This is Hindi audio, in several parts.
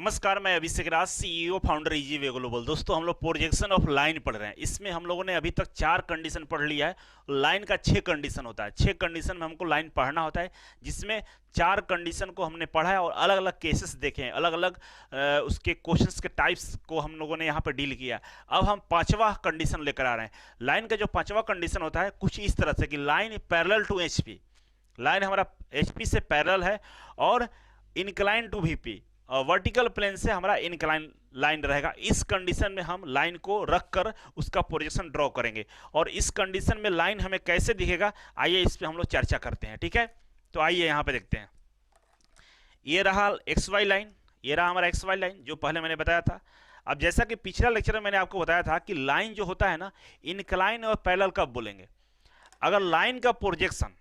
नमस्कार, मैं Abhishek Raj, CEO founder easy way global. दोस्तों, हम लोग प्रोजेक्शन ऑफ लाइन पढ़ रहे हैं। इसमें हम लोगों ने अभी तक 4 कंडीशन पढ़ लिया है। लाइन का 6 कंडीशन होता है। 6 कंडीशन में हमको लाइन पढ़ना होता है, जिसमें 4 कंडीशन को हमने पढ़ा है और अलग अलग केसेस देखे हैं, अलग अलग उसके क्वेश्चंस के टाइप्स को हम लोगों ने यहाँ पर डील किया। अब हम 5वां कंडीशन लेकर आ रहे हैं। लाइन का जो 5वां कंडीशन होता है कुछ इस तरह से कि line parallel to HP. Line हमारा एचपी से पैरेलल है और incline to VP, vertical plane से हमारा इनक्लाइन लाइन रहेगा। इस कंडीशन में हम लाइन को रखकर उसका प्रोजेक्शन ड्रॉ करेंगे और इस कंडीशन में लाइन हमें कैसे दिखेगा, आइए इस पे हम लोग चर्चा करते हैं। ठीक है, तो आइए यहाँ पे देखते हैं। ये रहा एक्स वाई लाइन, ये रहा हमारा एक्स वाई लाइन जो पहले मैंने बताया था। अब जैसा कि पिछला लेक्चर में मैंने आपको बताया था कि लाइन जो होता है ना, इनक्लाइन और पैरेलल कब बोलेंगे, अगर लाइन का प्रोजेक्शन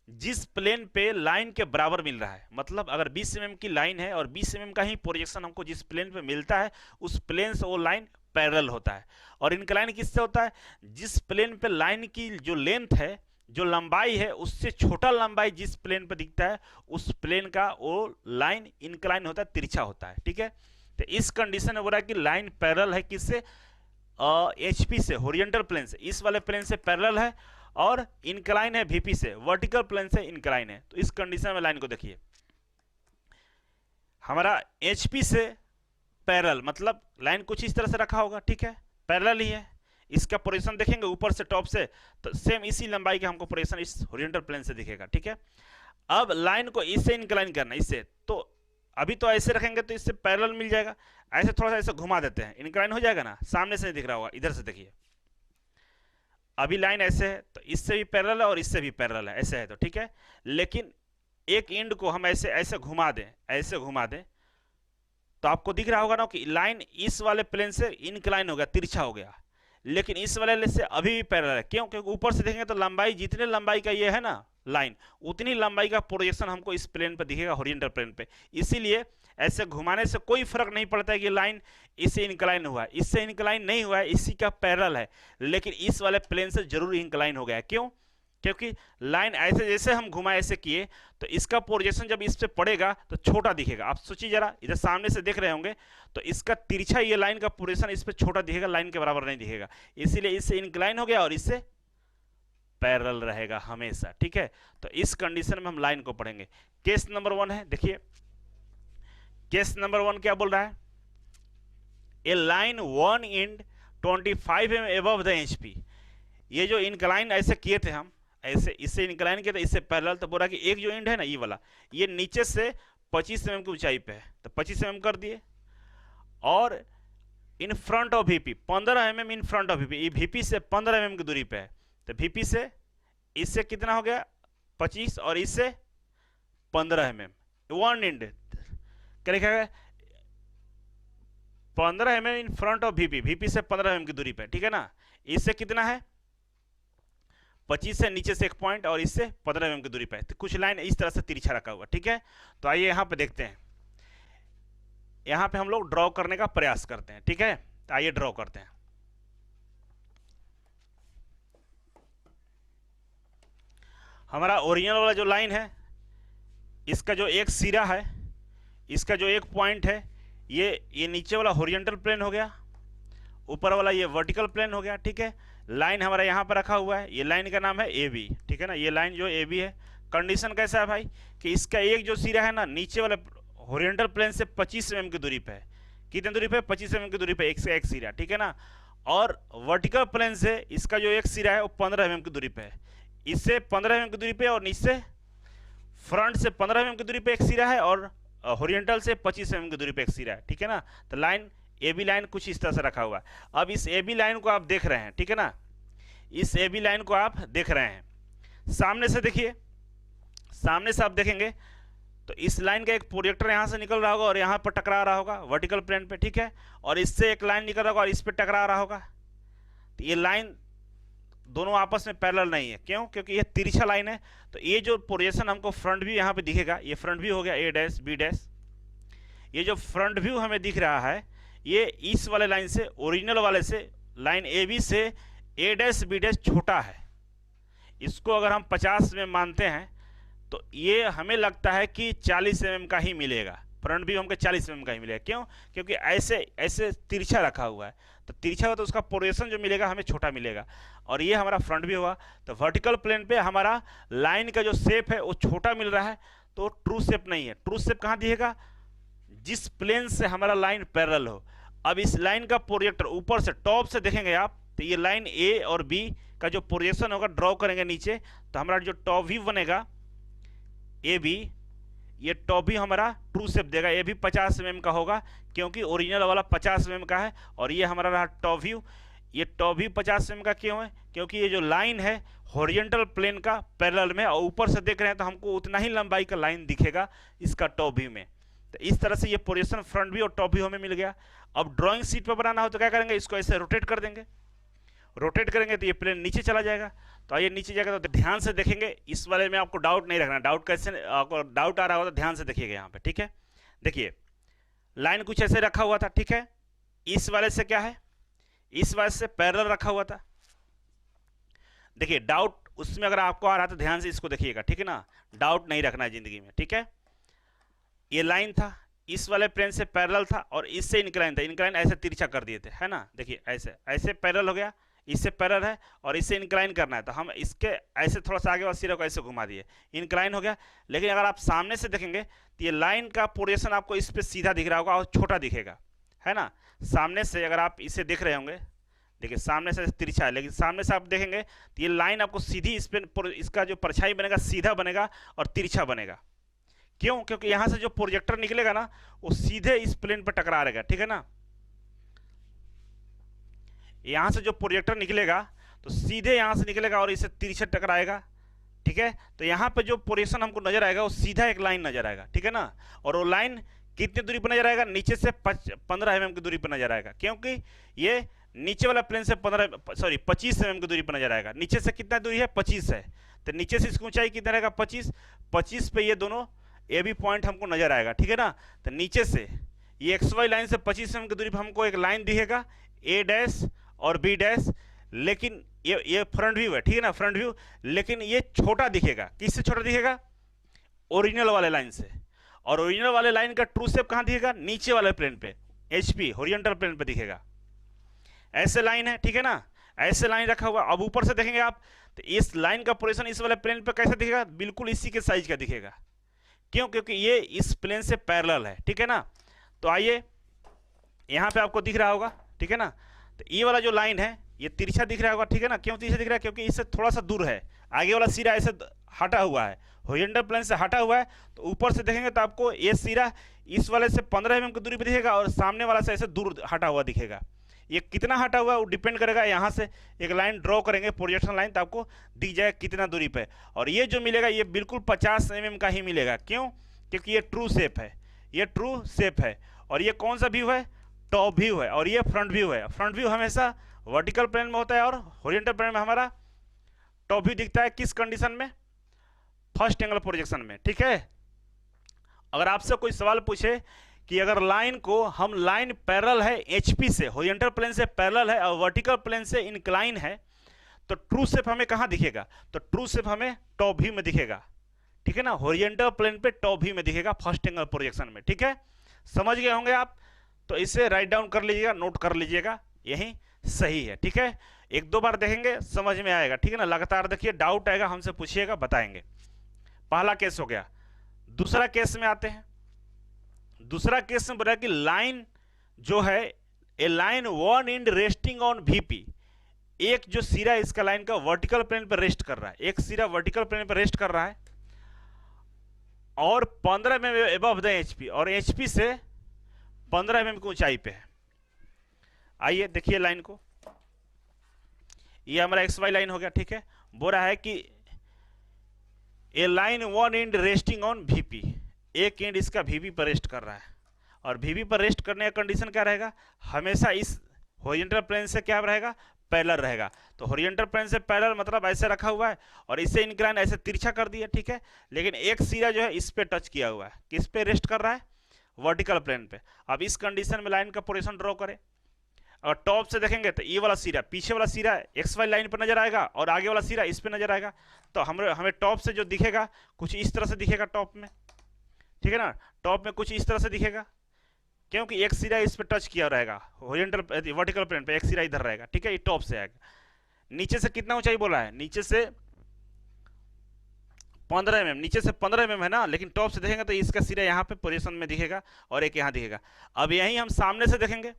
जिस प्लेन पे लाइन के बराबर मिल रहा है, मतलब अगर 20 mm की लाइन है और 20 mm का ही प्रोजेक्शन हमको जिस प्लेन पे मिलता है उस प्लेन से वो लाइन पैरेलल होता है। और इनक्लाइन किससे होता है, जिस प्लेन पे लाइन की जो लेंथ है, जो लंबाई है, उससे छोटा लंबाई जिस प्लेन पे दिखता है उस प्लेन का वो लाइन इनक्लाइन होता है, तिरछा होता है। ठीक है, तो इस कंडीशन में बोल रहा है कि लाइन पैरेलल है किससे, एचपी से, होरिजेंटल प्लेन से, इस वाले प्लेन से पैरेलल है और इनक्लाइन है वीपी से, वर्टिकल प्लेन से इनक्लाइन है। तो इस कंडीशन में लाइन को देखिए, हमारा एचपी से पैरेलल मतलब लाइन कुछ इस तरह से रखा होगा। ठीक है, पैरेलल ही है। इसका प्रोजेक्शन देखेंगे ऊपर से टॉप से, तो सेम इसी लंबाई का हमको प्रोजेक्शन इस होरिजेंटल प्लेन से दिखेगा। ठीक है, अब लाइन को इससे इनक्लाइन करना, इससे, तो अभी तो ऐसे रखेंगे तो इससे पैरेलल मिल जाएगा, ऐसे थोड़ा सा ऐसे घुमा देते हैं, इनक्लाइन हो जाएगा ना। सामने से नहीं दिख रहा होगा, इधर से देखिए, अभी लाइन ऐसे है तो इससे भी पैरेलल है और इससे भी पैरेलल है, ऐसे है तो ठीक है। लेकिन एक एंड को हम ऐसे ऐसे घुमा दें, ऐसे घुमा दें, तो आपको दिख रहा होगा ना कि लाइन इस वाले प्लेन से इनक्लाइन हो गया, तिरछा हो गया, लेकिन इस वाले से अभी भी पैरेलल है। क्यों? क्योंकि ऊपर से देखेंगे तो लंबाई, जितने लंबाई का ये है ना लाइन, उतनी लंबाई का प्रोजेक्शन हमको इस प्लेन पर दिखेगा, होरिजेंटल प्लेन पे। इसीलिए ऐसे घुमाने से कोई फर्क नहीं पड़ता है कि लाइन इससे इनक्लाइन हुआ है, इससे इनक्लाइन नहीं हुआ है, इसी का पैरेलल है, लेकिन इस वाले प्लेन से जरूर इनक्लाइन हो गया है। क्यों? क्योंकि लाइन ऐसे जैसे हम घुमाए ऐसे किए तो इसका प्रोजेक्शन जब इस पे पड़ेगा तो छोटा दिखेगा। आप सोचिए जरा, इधर सामने से देख रहे होंगे तो इसका तिरछा ये लाइन का प्रोजेक्शन इस पे छोटा दिखेगा, लाइन के बराबर नहीं दिखेगा, इसीलिए इससे इनक्लाइन हो गया और इससे पैरेलल रहेगा हमेशा। ठीक है, तो इस कंडीशन में हम लाइन को पढ़ेंगे। केस नंबर 1 है, देखिए केस नंबर 1 क्या बोल रहा है, a line one and 25 mm above the HP. ये जो इनक्लाइन ऐसे किए थे हम, ऐसे इससे इनक्लाइन किए थे, इससे पैरेलल, तो बोला कि एक जो एंड है ना ये वाला, ये नीचे से 25 mm की ऊंचाई पे है, तो 25 mm कर दिए। और in front of VP 15 mm in front of VP, ये वीपी से 15 mm की दूरी पे है, तो वीपी से इससे कितना हो गया 25 और इससे 15 mm, वन एंड क्या लिखा है 15 mm in front of VP, VP से 15 mm की दूरी पे। ठीक है ना, इससे कितना है 25 से नीचे से एक पॉइंट और इससे 15 mm की दूरी पे, तो कुछ लाइन इस तरह से तिरछा रखा हुआ। ठीक है, तो आइए यहां पे देखते हैं, यहां पे हम लोग ड्रॉ करने का प्रयास करते हैं। ठीक है, तो आइए ड्रॉ करते हैं। हमारा ओरिजिनल वाला जो लाइन है, इसका जो एक सिरा है, इसका जो एक पॉइंट है, ये नीचे वाला होरिजेंटल प्लेन हो गया, ऊपर वाला ये वर्टिकल प्लेन हो गया। ठीक है, लाइन हमारा यहाँ पर रखा हुआ है, ये लाइन का नाम है ए बी। ठीक है ना, ये लाइन जो ए बी है, कंडीशन कैसा है भाई कि इसका एक जो सिरा है ना नीचे वाले होरिजेंटल प्लेन से 25 mm की दूरी पे है। कितनी दूरी पे? 25 mm की दूरी पे एक सिरा। ठीक है ना, और वर्टिकल प्लेन से इसका जो एक सिरा है वो 15 mm की दूरी पे है, इससे 15 mm की दूरी पे, और नीचे फ्रंट से 15 mm की दूरी पे एक सिरा है और होरिजेंटल से 25 mm की दूरी पे एक सिरा है। ठीक है ना, तो लाइन ए बी लाइन कुछ इस तरह से रखा हुआ है। अब इस ए बी लाइन को आप देख रहे हैं, ठीक है ना, इस ए बी लाइन को आप देख रहे हैं, सामने से देखिए, सामने से आप देखेंगे तो इस लाइन का एक प्रोजेक्टर यहाँ से निकल रहा होगा और यहाँ पर टकरा रहा होगा वर्टिकल प्लेन पे। ठीक है, और इससे एक लाइन निकल रहा होगा और इस पर टकरा रहा होगा, तो ये लाइन दोनों आपस में पैरेलल नहीं है। क्यों? क्योंकि ये तिरछा लाइन है। तो ये जो प्रोजेक्शन हमको फ्रंट व्यू यहाँ पे दिखेगा, ये फ्रंट व्यू हो गया ए डैश बी डैश, ये जो फ्रंट व्यू हमें दिख रहा है ये इस वाले लाइन से, ओरिजिनल वाले से, लाइन ए बी से ए डैश बी डैश छोटा है। इसको अगर हम 50 में मानते हैं तो ये हमें लगता है कि 40 mm का ही मिलेगा। फ्रंट व्यू हमको 40 mm का ही मिलेगा। क्यों? क्योंकि ऐसे ऐसे तिरछा रखा हुआ है, तो तिरछा हो तो उसका प्रोजेक्शन जो मिलेगा हमें छोटा मिलेगा। और ये हमारा फ्रंट व्यू हुआ, तो वर्टिकल प्लेन पे हमारा लाइन का जो शेप है वो छोटा मिल रहा है, तो ट्रू शेप नहीं है। ट्रू शेप कहाँ दिखेगा? जिस प्लेन से हमारा लाइन पैरेलल हो। अब इस लाइन का प्रोजेक्टर ऊपर से टॉप से देखेंगे आप, तो ये लाइन ए और बी का जो प्रोजेक्शन होगा ड्रॉ करेंगे नीचे, तो हमारा जो टॉप व्यू बनेगा ए बी, ये टॉप व्यू हमारा ट्रू शेप देगा। ये भी 50 mm का होगा, क्योंकि ओरिजिनल वाला 50 mm का है, और ये हमारा रहा टॉप व्यू। ये टॉप व्यू 50 mm का क्यों है? क्योंकि ये जो लाइन है हॉरिजॉन्टल प्लेन का पैरेलल में, और ऊपर से देख रहे हैं तो हमको उतना ही लंबाई का लाइन दिखेगा इसका टॉप व्यू में। तो इस तरह से ये पोजीशन फ्रंट व्यू और टॉप व्यू हमें मिल गया। अब ड्राइंग शीट पर बनाना हो तो क्या करेंगे? इसको ऐसे रोटेट कर देंगे। रोटेट करेंगे तो ये प्लेन नीचे चला जाएगा। तो आइए नीचे जाएगा तो ध्यान से देखेंगे, इस वाले में आपको डाउट नहीं रखना। डाउट कैसे, आपको डाउट आ रहा होगा तो ध्यान से देखिएगा यहाँ पे, ठीक है। देखिए लाइन कुछ ऐसे रखा हुआ था, ठीक है। इस वाले से क्या है? इस वाले से पैरेलल रखा हुआ था। देखिए डाउट उसमें अगर आपको आ रहा तो ध्यान से इसको देखिएगा, ठीक है ना। डाउट नहीं रखना है जिंदगी में, ठीक है। ये लाइन था, इस वाले प्लेन से पैरेलल था, और इससे इंक्लाइन था। इंक्लाइन ऐसे तिरछा कर दिए थे, है ना। देखिए ऐसे ऐसे पैरेलल हो गया, इससे पैरेलल है, और इससे इंक्लाइन करना है, तो हम इसके ऐसे थोड़ा सा आगे वाले सिरे को ऐसे घुमा दिए, इंक्लाइन हो गया। लेकिन अगर आप सामने से देखेंगे तो ये लाइन का पोजीशन आपको इस पे सीधा दिख रहा होगा और छोटा दिखेगा, है ना। सामने से अगर आप इसे देख रहे होंगे, देखिए सामने से तिरछा है, लेकिन सामने से आप देखेंगे तो ये लाइन आपको सीधी इस पे, इसका जो परछाई बनेगा सीधा बनेगा और तिरछा बनेगा। क्यों? क्योंकि यहां से जो प्रोजेक्टर निकलेगा ना वो सीधे इस प्लेन पर टकरा रहेगा, ठीक है ना। यहां से जो प्रोजेक्टर निकलेगा तो सीधे यहां से निकलेगा और इसे तिरछे टकराएगा, ठीक है। तो यहां पे जो पोजीशन हमको नजर आएगा वो सीधा एक लाइन नजर आएगा, ठीक है ना। और वो लाइन कितनी दूरी पर नजर आएगा? नीचे से 15 mm की दूरी पर नजर आएगा, क्योंकि ये नीचे वाला प्लेन से 25 mm की दूरी पर नजर आएगा। नीचे से कितना दूरी है? 25 है। तो नीचे से इसकी ऊंचाई कितना रहेगा? 25 पे ये दोनों ए बी पॉइंट हमको नजर आएगा, ठीक है ना। तो नीचे से ये XY लाइन से 25 mm की दूरी पर हमको एक लाइन दिखेगा, ए डैश और बी डैश। लेकिन ये फ्रंट व्यू है, ठीक है ना, फ्रंट व्यू। लेकिन ये छोटा दिखेगा। किससे छोटा दिखेगा? ओरिजिनल वाले लाइन से। और ओरिजिनल वाले लाइन का ट्रू शेप कहां दिखेगा? नीचे वाले प्लेन पे, HP हॉरिजॉन्टल प्लेन पे दिखेगा। ऐसे लाइन है, ठीक है ना, ऐसे लाइन रखा हुआ। अब ऊपर से देखेंगे आप तो इस लाइन का पोजीशन इस वाले प्लेन पे कैसा दिखेगा? बिल्कुल इसी के साइज का दिखेगा। क्यों? क्योंकि ये इस प्लेन से पैरेलल है, ठीक है ना। तो आइए यहां पे आपको दिख रहा होगा, ठीक है ना। तो ये वाला जो लाइन है ये तिरछा दिख रहा होगा, ठीक है ना। क्यों तिरछा दिख रहा है? क्योंकि इससे थोड़ा सा दूर है। आगे वाला सिरा ऐसे हटा हुआ है, हॉरिजॉन्टल प्लेन से हटा हुआ है। तो ऊपर से देखेंगे तो आपको ये सिरा इस वाले से 15 mm की दूरी पर दिखेगा, और सामने वाला से ऐसे दूर हटा हुआ दिखेगा। ये कितना हटा हुआ है वो डिपेंड करेगा। यहाँ से एक लाइन ड्रॉ करेंगे, प्रोजेक्शन लाइन, तो आपको दिख जाएगा कितना दूरी पे। और ये जो मिलेगा ये बिल्कुल 50 mm का ही मिलेगा। क्यों? क्योंकि ये ट्रू शेप है, ये ट्रू शेप है। और ये कौन सा व्यू है? टॉप व्यू है। और ये फ्रंट व्यू है। फ्रंट व्यू हमेशा वर्टिकल प्लेन में होता है, और हॉरिजॉन्टल प्लेन में हमारा टॉप व्यू दिखता है। किस कंडीशन में? फर्स्ट एंगल प्रोजेक्शन में, ठीक है। अगर आपसे कोई सवाल पूछे कि अगर लाइन को हम, लाइन पैरेलल है HP से, हॉरिजॉन्टल प्लेन से पैरेलल है और वर्टिकल प्लेन से इंक्लाइन है, तो ट्रू शेप हमें कहां दिखेगा? तो ट्रू शेप हमें टॉप व्यू में दिखेगा, ठीक है ना। हॉरिजॉन्टल प्लेन पे टॉप व्यू में दिखेगा फर्स्ट एंगल प्रोजेक्शन में, ठीक है। समझ गए होंगे आप। तो इसे राइट डाउन कर लीजिएगा, नोट कर लीजिएगा, यही सही है, ठीक है। एक दो बार देखेंगे समझ में आएगा, ठीक है ना। लगातार देखिए, डाउट आएगा हमसे पूछिएगा, बताएंगे। पहला केस हो गया। दूसरा केस में आते हैं। दूसरा केस में बोला कि लाइन जो है, a line one end resting on VP। एक जो सिरा इसका लाइन का वर्टिकल प्लेन पर रेस्ट कर रहा है, एक सिरा वर्टिकल प्लेन पर रेस्ट कर रहा है, और 15 mm एबव द HP, और HP से 15 mm की ऊंचाई पे है। आइए देखिए लाइन को, ये हमारा XY लाइन हो गया, ठीक है। बोल रहा है कि a line one end resting on VP, एक एंड इसका VP पर रेस्ट कर रहा है। और VP पर रेस्ट करने का कंडीशन क्या रहेगा? हमेशा इस हॉरिजॉन्टल प्लेन से क्या रहेगा? पैरेलल रहेगा। तो हॉरिजॉन्टल प्लेन से पैरेलल मतलब ऐसे रखा हुआ है, और इससे इंक्लाइन ऐसे तिरछा कर दिया, ठीक है। लेकिन एक सिरा जो है इस पे टच किया हुआ है। किस पे रेस्ट कर रहा है? वर्टिकल प्लेन पे। अब इस कंडीशन में लाइन का पोजीशन ड्रॉ करें। अगर टॉप से देखेंगे तो ये वाला सिरा, पीछे वाला सिरा XY लाइन पर नजर आएगा, और आगे वाला सिरा इस पे नजर आएगा। तो हमें टॉप से जो दिखेगा कुछ इस तरह से दिखेगा टॉप में, ठीक है ना। टॉप में कुछ इस तरह से दिखेगा, क्योंकि एक सिरा इस पे टच किया रहेगा हॉरिजॉन्टल वर्टिकल प्लेन पे, एक सिरा इधर रहेगा, ठीक है, ये टॉप से आएगा। नीचे से कितना ऊंचाई बोला है, नीचे से 15 mm, नीचे से 15 mm है ना, लेकिन टॉप से देखेंगे तो इसका सिरा यहाँ पे पोजीशन में दिखेगा और एक यहाँ दिखेगा। अब यही हम सामने से देखेंगे,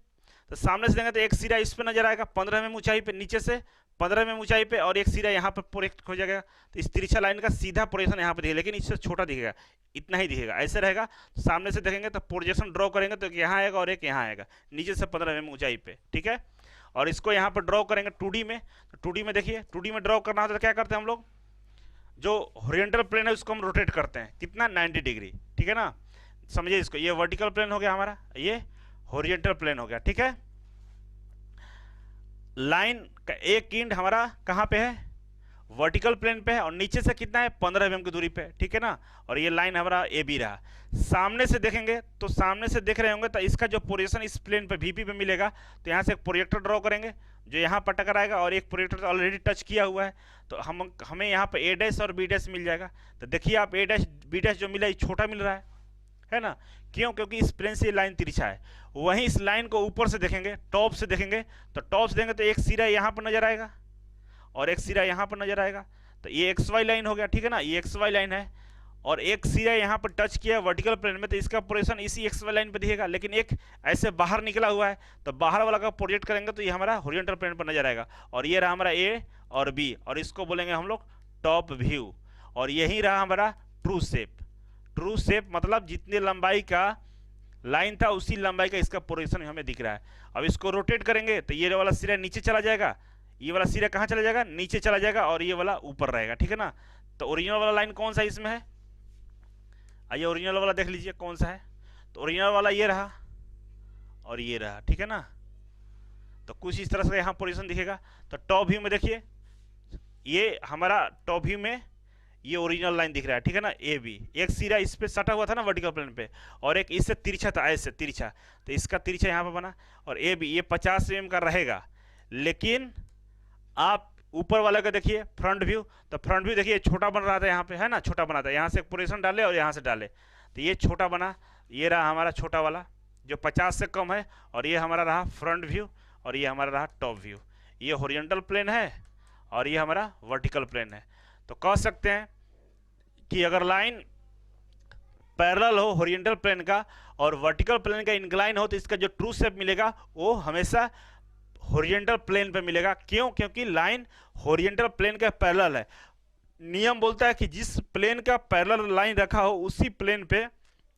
तो सामने से देखेंगे तो एक सिरा इस पे नजर आएगा 15 mm ऊंचाई पे, नीचे से 15 mm ऊंचाई पे, और एक सिरा यहाँ पे प्रोजेक्ट हो जाएगा। तो इस तिरछा लाइन का सीधा प्रोजेक्शन यहाँ पे दिखेगा, लेकिन इससे छोटा दिखेगा, इतना ही दिखेगा, ऐसे रहेगा। सामने से देखेंगे तो प्रोजेक्शन ड्रॉ करेंगे तो एक यहाँ आएगा और एक यहाँ आएगा, नीचे से 15 mm ऊंचाई पे, ठीक है। और इसको यहाँ पर ड्रॉ करेंगे 2D में, तो 2D में देखिए, 2D में ड्रॉ करना होता है तो क्या करते हैं हम लोग, जो हॉरिजॉन्टल प्लेन है उसको हम रोटेट करते हैं, कितना 90 डिग्री, ठीक है ना। समझिए इसको, ये वर्टिकल प्लेन हो गया हमारा, ये हॉरिजॉन्टल प्लेन हो गया, ठीक है। लाइन का एक एंड हमारा कहाँ पे है, वर्टिकल प्लेन पे है, और नीचे से कितना है 15 mm की दूरी पे, ठीक है ना। और ये लाइन हमारा ए बी रहा। सामने से देखेंगे तो सामने से देख रहे होंगे तो इसका जो पोजीशन इस प्लेन पे वीपी पे मिलेगा, तो यहाँ से एक प्रोजेक्टर ड्रॉ करेंगे जो यहाँ पर टकराएगा, और एक प्रोजेक्टर ऑलरेडी टच किया हुआ है, तो हमें यहाँ पे ए डैश और बी डैश मिल जाएगा। तो देखिए आप ए डैश बी डैश जो मिला ये छोटा मिल रहा है ना, क्यों, क्योंकि इस प्लेन से ये लाइन तिरछा है। वहीं इस लाइन को ऊपर से देखेंगे, टॉप से देखेंगे, तो टॉप से देखेंगे तो एक सिरा यहाँ पर नजर आएगा और एक सिरा यहाँ पर नजर आएगा, तो ये एक्स वाई लाइन हो गया, ठीक है ना, ये एक्स वाई लाइन है। और एक सिरा यहाँ पर टच किया वर्टिकल प्लेन में, तो इसका पोजीशन इसी एक्स वाई लाइन पर दिखेगा, लेकिन एक ऐसे बाहर निकला हुआ है, तो बाहर वाला का प्रोजेक्ट करेंगे तो ये हमारा हॉरिजॉन्टल प्लेन पर नजर आएगा। और ये रहा हमारा ए और बी, और इसको बोलेंगे हम लोग टॉप व्यू। और यही रहा हमारा ट्रू शेप। ट्रू शेप मतलब जितनी लंबाई का लाइन था उसी लंबाई का इसका पोजीशन हमें दिख रहा है। अब इसको रोटेट करेंगे तो ये वाला सिरा नीचे चला जाएगा, ये वाला सिरा कहाँ चला जाएगा, नीचे चला जाएगा, और ये वाला ऊपर रहेगा, ठीक है ना। तो ओरिजिनल वाला लाइन कौन सा इसमें है, आइए ओरिजिनल वाला देख लीजिए कौन सा है। तो ओरिजिनल वाला ये रहा और ये रहा, ठीक है ना। तो कुछ इस तरह से यहाँ पोजीशन दिखेगा। तो टॉप व्यू में देखिए, ये हमारा टॉप व्यू में ये ओरिजिनल लाइन दिख रहा है, ठीक है ना, ए बी। एक सिरा इस पे सटा हुआ था ना वर्टिकल प्लेन पे, और एक इससे तिरछा था, ऐसे तिरछा, तो इसका तिरछा यहाँ पे बना। और ए बी ये 50 mm का रहेगा, लेकिन आप ऊपर वाले का देखिए फ्रंट व्यू, तो फ्रंट व्यू देखिए छोटा बन रहा था यहाँ पे, है ना, छोटा बना था, यहाँ से एक पोजीशन डाले और यहाँ से डाले, तो ये छोटा बना। ये रहा हमारा छोटा वाला जो 50 से कम है, और ये हमारा रहा फ्रंट व्यू, और ये हमारा रहा टॉप व्यू। ये हॉरिजॉन्टल प्लेन है और ये हमारा वर्टिकल प्लेन है। तो कह सकते हैं कि अगर लाइन पैरेलल हो हॉरिजॉन्टल प्लेन का और वर्टिकल प्लेन का इंक्लाइन हो, तो इसका जो ट्रू शेप मिलेगा वो हमेशा हॉरिजॉन्टल प्लेन पे मिलेगा। क्यों, क्योंकि लाइन हॉरिजॉन्टल प्लेन का पैरेलल है। नियम बोलता है कि जिस प्लेन का पैरेलल लाइन रखा हो उसी प्लेन पे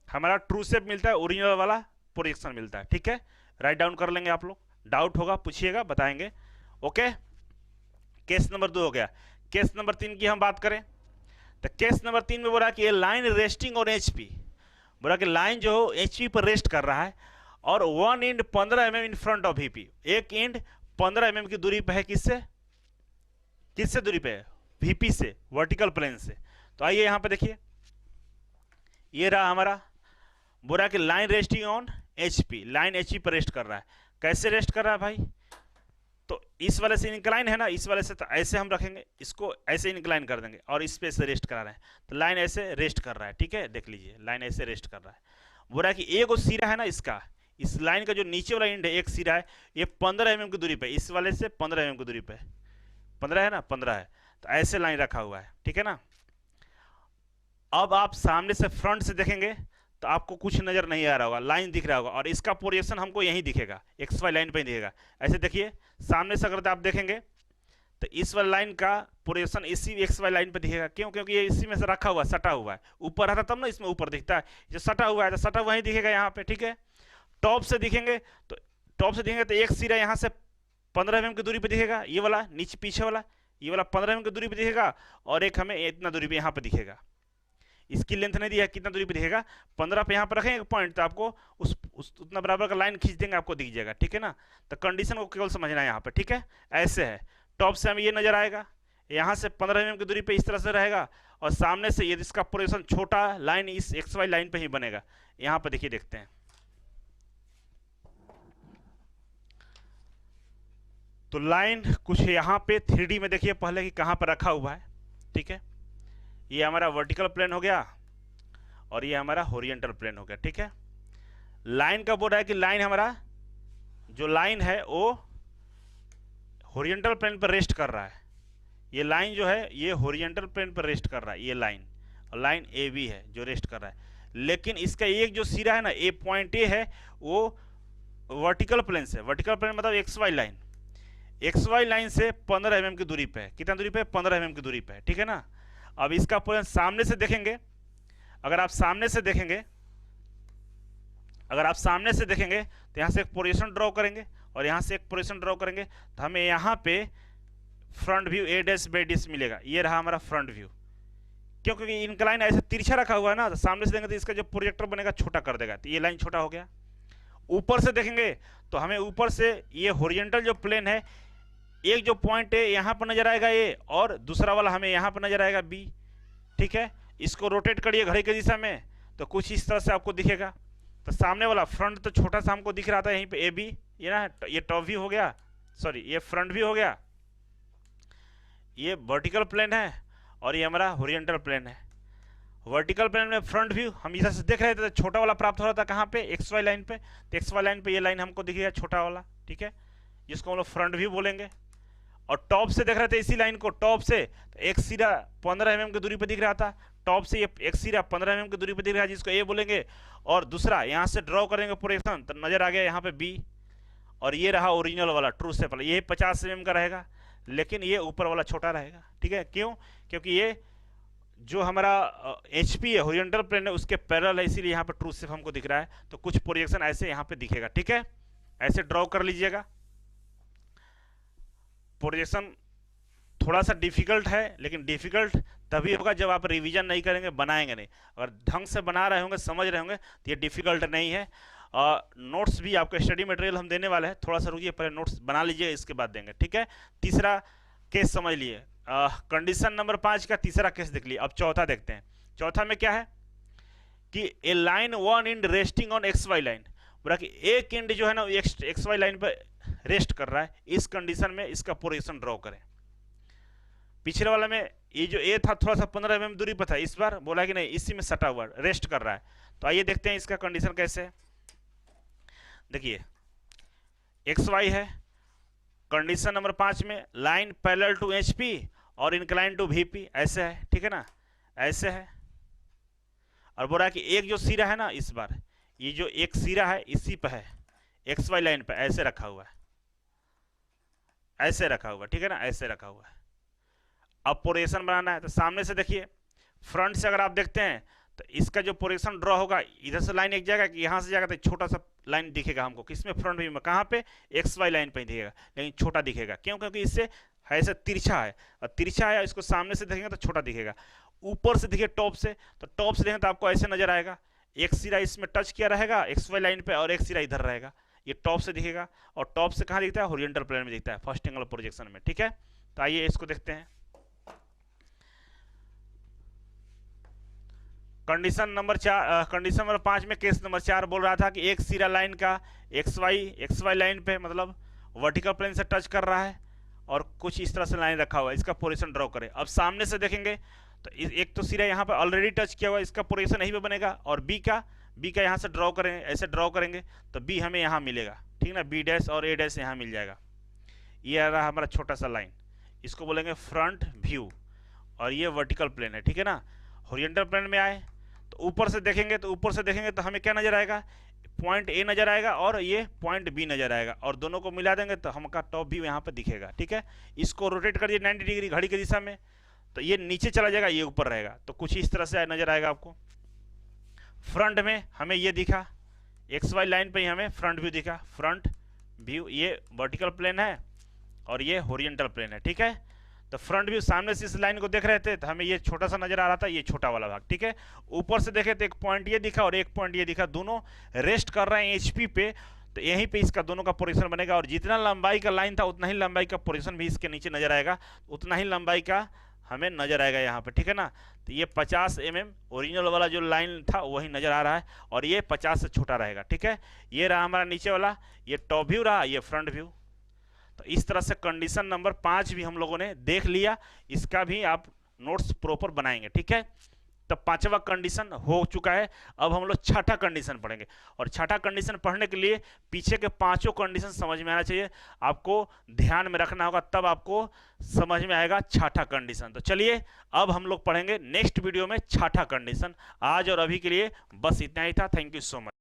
हमारा ट्रू शेप मिलता है, ओरिजिनल वाला प्रोजेक्शन मिलता है, ठीक है। राइट डाउन कर लेंगे आप लोग, डाउट होगा पूछिएगा, बताएंगे। ओके, केस नंबर 2 हो गया। केस नंबर 3 की हम बात करें तो केस नंबर 3 में बोला कि ये लाइन रेस्टिंग और एचपी, बोला कि लाइन जो हो एचपी पर रेस्ट कर रहा है, और one and 15 mm in front of VP, एक एंड 15 mm की दूरी पे है, किससे किससे दूरी पे है, वीपी से, वर्टिकल प्लेन से। तो आइए यहां पे देखिए, ये रहा हमारा, बोला कि line resting on HP, line HP पर रेस्ट कर रहा है। कैसे रेस्ट कर रहा है भाई, तो इस वाले से इंक्लाइन है ना, इस वाले से, तो ऐसे हम रखेंगे, इसको ऐसे इंक्लाइन कर देंगे और इस पे से रेस्ट करा रहे हैं, तो लाइन ऐसे रेस्ट कर रहा है, ठीक है, देख लीजिए लाइन ऐसे रेस्ट कर रहा है। बोला कि एक सिरा है ना इसका, इस लाइन का जो नीचे वाला एंड है, एक सिरा है, ये 15 mm की दूरी पे, इस वाले से 15 mm की दूरी पे, 15 है ना, 15 है, तो ऐसे लाइन रखा हुआ है, ठीक है ना। अब आप सामने से फ्रंट से देखेंगे तो आपको कुछ नजर नहीं आ रहा होगा, लाइन दिख रहा होगा, और इसका पोजीशन हमको यहीं दिखेगा, एक्स वाई लाइन पे ही दिखेगा। ऐसे देखिए सामने से अगर आप देखेंगे तो इस वाली लाइन का पोजीशन इसी एक्स वाई लाइन पे दिखेगा। क्यों, क्योंकि ये इसी में से रखा हुआ, सटा हुआ है, ऊपर रहता तब ना इसमें ऊपर दिखता है, जो सटा हुआ है तो सटा वहीं दिखेगा यहाँ पे, ठीक है। टॉप से दिखेंगे तो एक सिरा यहाँ से 15 mm की दूरी पे दिखेगा, ये वाला नीचे पीछे वाला, ये वाला 15 mm की दूरी पे दिखेगा, और एक हमें इतना दूरी पे यहाँ पे दिखेगा। इसकी लेंथ नहीं दिया, कितना दूरी पे दिखेगा, 15 पे यहाँ पर रखेंगे पॉइंट, तो आपको उतना बराबर का लाइन खींच देंगे, आपको दिख जाएगा, ठीक है ना। तो कंडीशन को केवल समझना है यहाँ पे, ठीक है। ऐसे है, टॉप से हमें ये नजर आएगा, यहाँ से 15 mm की दूरी पे इस तरह से रहेगा, और सामने से ये इसका पोजीशन छोटा लाइन इस एक्स वाई लाइन पे ही बनेगा। यहाँ पे देखिए, देखते हैं, तो लाइन कुछ यहाँ पे 3D में देखिए पहले कि कहाँ पर रखा हुआ है, ठीक है। ये हमारा वर्टिकल प्लेन हो गया, और ये हमारा होरिजेंटल प्लेन हो गया, ठीक है। लाइन का बोल रहा है कि लाइन हमारा जो लाइन है वो होरिजेंटल प्लेन पर रेस्ट कर रहा है। ये लाइन जो है ये होरिजेंटल प्लेन पर रेस्ट कर रहा है, ये लाइन, और लाइन ए बी है जो रेस्ट कर रहा है। लेकिन इसका एक जो सिरा है ना, ए पॉइंट ए है, वो वर्टिकल प्लेन से, वर्टिकल प्लेन मतलब X Y line, X Y line से 15 mm की दूरी पे है। कितना दूरी पे है? 15 mm की दूरी पे है, ठीक है ना। अब इसका पोजीशन सामने से देखेंगे, अगर आप सामने से देखेंगे, अगर आप सामने से देखेंगे तो यहाँ से एक पोजीशन ड्रॉ करेंगे और यहाँ से एक पोजीशन ड्रॉ करेंगे, तो हमें यहाँ पे फ्रंट व्यू ए डैश बी डैश मिलेगा। ये रहा हमारा फ्रंट व्यू। क्योंकि इंक्लाइन ऐसे तिरछा रखा हुआ है ना, तो सामने से देखेंगे तो इसका जो प्रोजेक्टर बनेगा छोटा कर देगा, तो ये लाइन छोटा हो गया। ऊपर से देखेंगे तो हमें ऊपर से ये होरिजेंटल जो प्लेन है, एक जो पॉइंट है यहाँ पर नजर आएगा ए, और दूसरा वाला हमें यहाँ पर नजर आएगा बी, ठीक है। इसको रोटेट करिए घड़ी की दिशा में तो कुछ इस तरह से आपको दिखेगा। तो सामने वाला फ्रंट तो छोटा सा हमको दिख रहा था यहीं पे ए बी, ये ना, ये टॉप व्यू हो गया, सॉरी ये फ्रंट व्यू हो गया, ये वर्टिकल प्लेन है और ये हमारा होरिजेंटल प्लेन है। वर्टिकल प्लेन में फ्रंट व्यू हम इधर से देख रहे थे तो छोटा वाला प्राप्त हो रहा था, कहाँ पे? एक्स वाई लाइन पे। तो एक्स वाई लाइन पे ये लाइन हमको दिख गया छोटा वाला, ठीक है, जिसको हम लोग फ्रंट व्यू बोलेंगे। और टॉप से देख रहे थे इसी लाइन को, टॉप से तो एक सिरा 15 mm की दूरी पे दिख रहा था, टॉप से ये एक सिरा 15 mm की दूरी पे दिख रहा है, जिसको ए बोलेंगे। और दूसरा यहाँ से ड्रॉ करेंगे प्रोजेक्शन तो नजर आ गया यहाँ पे बी, और ये रहा ओरिजिनल वाला ट्रू शेप वाला, ये 50 mm का रहेगा, लेकिन ये ऊपर वाला छोटा रहेगा, ठीक है। क्यों? क्योंकि ये जो हमारा एच पी है, होरिजेंटल प्लेन है, उसके पैरेलल है, इसीलिए यहाँ पे ट्रू शेप हमको दिख रहा है। तो कुछ प्रोजेक्शन ऐसे यहाँ पे दिखेगा, ठीक है, ऐसे ड्रॉ कर लीजिएगा। प्रोजेक्शन थोड़ा सा डिफिकल्ट है, लेकिन डिफिकल्ट तभी होगा जब आप रिवीजन नहीं करेंगे, बनाएंगे नहीं। अगर ढंग से बना रहे होंगे, समझ रहे होंगे, तो ये डिफिकल्ट नहीं है। नोट्स भी आपको स्टडी मटेरियल हम देने वाले हैं, थोड़ा सा रुकिए, पहले नोट्स बना लीजिए, इसके बाद देंगे, ठीक है। तीसरा केस समझ लिए, कंडीशन नंबर 5 का तीसरा केस देख लिए। अब चौथा देखते हैं। चौथा में क्या है कि a line one end resting on X Y line, बोला कि एक इंड जो है ना एक्स वाई लाइन पर रेस्ट कर रहा है। इस कंडीशन में इसका पोजीशन ड्रॉ करें। पिछले वाला में ये जो ए था थोड़ा सा 15 mm दूरी पर था, इस बार बोला कि नहीं इसी में सटा हुआ रेस्ट कर रहा है। तो आइए देखते हैं इसका कंडीशन कैसे है। देखिए एक्स वाई है, कंडीशन नंबर 5 में line parallel to H P और इंक्लाइन टू वी पी, ऐसे है, ठीक है ना, ऐसे है। और बोल रहा है कि एक जो सिरा है ना, इस बार ये जो एक सिरा है इसी पे है, एक्स वाई लाइन पे ऐसे रखा हुआ है, ऐसे रखा हुआ, ठीक है ना, ऐसे रखा हुआ है। अब पोजीशन बनाना है, तो सामने से देखिए, फ्रंट से अगर आप देखते हैं तो इसका जो पोजीशन ड्रॉ होगा, इधर से लाइन एक जाएगा कि यहाँ से जाएगा, तो छोटा सा लाइन दिखेगा हमको, किसमें? फ्रंट व्यू में। कहाँ पे? एक्स वाई लाइन पे ही दिखेगा, लेकिन छोटा दिखेगा। क्यों? क्योंकि इससे ऐसे तिरछा है, और तिरछा है, इसको सामने से देखेंगे तो छोटा दिखेगा। ऊपर से दिखे टॉप से, तो टॉप से देखेंगे तो आपको ऐसे नजर आएगा, एक सिरा इसमें टच किया रहेगा एक्स वाई लाइन पे, और एक सिरा इधर रहेगा, ये टॉप से दिखेगा। और टॉप से कहाँ दिखता है? होरिजेंटल प्लेन में दिखता है, फर्स्ट एंगल प्रोजेक्शन में, ठीक है। तो आइए इसको देखते हैं। कंडीशन नंबर 5 में केस नंबर 4 बोल रहा था कि एक सिरा लाइन का एक्स वाई लाइन पे, मतलब वर्टिकल प्लेन से टच कर रहा है, और कुछ इस तरह से लाइन रखा हुआ है, इसका पोजीशन ड्रॉ करें। अब सामने से देखेंगे तो एक तो सिरा यहाँ पे ऑलरेडी टच किया हुआ है, इसका पोजीशन यहीं पे बनेगा, और बी का यहाँ से ड्रॉ करें, ऐसे ड्रॉ करेंगे तो बी हमें यहाँ मिलेगा, ठीक ना, बी डैश और ए डैश यहाँ मिल जाएगा। ये आ रहा हमारा छोटा सा लाइन, इसको बोलेंगे फ्रंट व्यू, और ये वर्टिकल प्लेन है, ठीक है ना। होरिजेंटल प्लेन में आए तो ऊपर से देखेंगे तो हमें क्या नजर आएगा? पॉइंट ए नजर आएगा और ये पॉइंट बी नजर आएगा, और दोनों को मिला देंगे तो हमका टॉप व्यू यहाँ पे दिखेगा, ठीक है। इसको रोटेट कर दिए 90 डिग्री घड़ी की दिशा में, तो ये नीचे चला जाएगा, ये ऊपर रहेगा, तो कुछ इस तरह से नजर आएगा आपको। फ्रंट में हमें ये दिखा, एक्स वाई लाइन पे ही हमें फ्रंट व्यू दिखा, फ्रंट व्यू, ये वर्टिकल प्लेन है और ये होरिजेंटल प्लेन है, ठीक है। तो फ्रंट व्यू सामने से इस लाइन को देख रहे थे तो हमें ये छोटा सा नजर आ रहा था, ये छोटा वाला भाग, ठीक है। ऊपर से देखे तो एक पॉइंट ये दिखा और एक पॉइंट ये दिखा, दोनों रेस्ट कर रहे हैं एचपी पे, तो यहीं पे इसका दोनों का पोजीशन बनेगा। और जितना लंबाई का लाइन था उतना ही लंबाई का पोजीशन भी इसके नीचे नजर आएगा, उतना ही लंबाई का हमें नजर आएगा यहाँ पे, ठीक है ना। तो ये 50 mm ओरिजिनल वाला जो लाइन था वही नजर आ रहा है, और ये 50 से छोटा रहेगा, ठीक है। ये रहा हमारा नीचे वाला, ये टॉप व्यू रहा, ये फ्रंट व्यू। तो इस तरह से कंडीशन नंबर 5 भी हम लोगों ने देख लिया, इसका भी आप नोट्स प्रॉपर बनाएंगे, ठीक है। तो पांचवा कंडीशन हो चुका है। अब हम लोग छठा कंडीशन पढ़ेंगे, और छठा कंडीशन पढ़ने के लिए पीछे के पांचों कंडीशन समझ में आना चाहिए, आपको ध्यान में रखना होगा, तब आपको समझ में आएगा छठा कंडीशन। तो चलिए अब हम लोग पढ़ेंगे नेक्स्ट वीडियो में छठा कंडीशन। आज और अभी के लिए बस इतना ही था। Thank you so much.